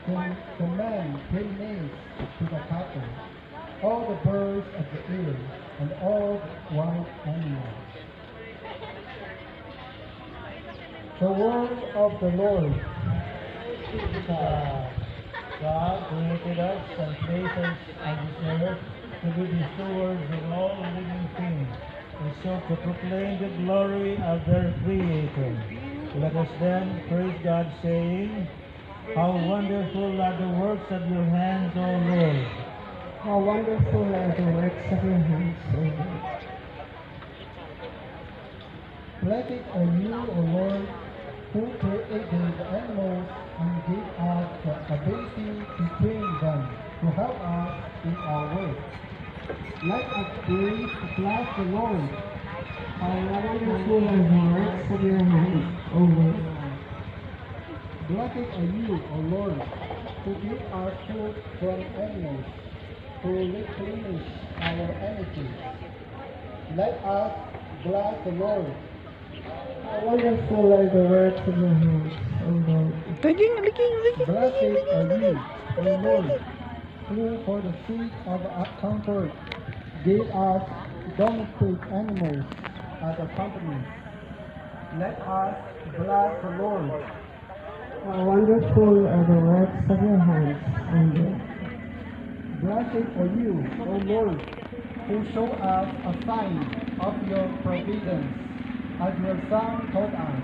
command 10 names to the cattle, all the birds of the air, and all wild animals. The word of the Lord. God created us and placed us on this earth to be the stewards of all living things, and so to proclaim the glory of their Creator. Let us then praise God, saying, how wonderful are the works of your hands, O Lord. How wonderful are the works of your hands, O Lord. Blessed are you, O Lord, who created the animals and gave us the ability to train them to help us in our work. Let us praise bless the Lord. How wonderful are the works of your hands, O Lord. Blessed are you, O Lord, who give us food from animals, who replenish our energy. Let us bless the Lord. How wonderful are the works of your hands, O Lord. Blessed are you, O Lord, who for the sake of our comfort gave us domestic animals as a company. Let us bless the Lord. How wonderful are the works of your hands, O Lord. Blessed are you, O Lord, who show us a sign of your providence, as your Son taught us,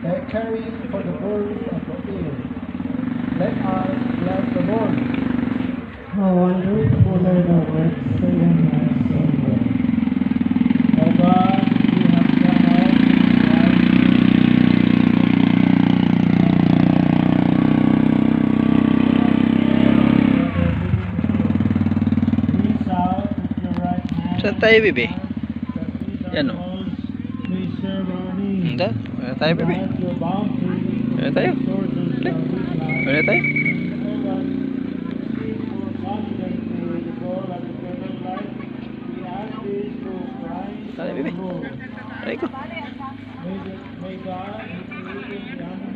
that caring for the birds of the air. Let us bless the Lord. How wonderful are the works of your hands, O Lord. O God, you have done all things right. Reach out with your right hand. Saan tayo, Bibi? That these Yan, oh. animals may serve our needs. Hindi. Wala tayo, Bibi. Grant your bounty Wala tayo. to the sources of this life. Wala tayo. O God, seek more confidently the goal of eternal life. We ask this through Christ Tayo, our Bibi. Lord. Aray ko. May God, who created the animals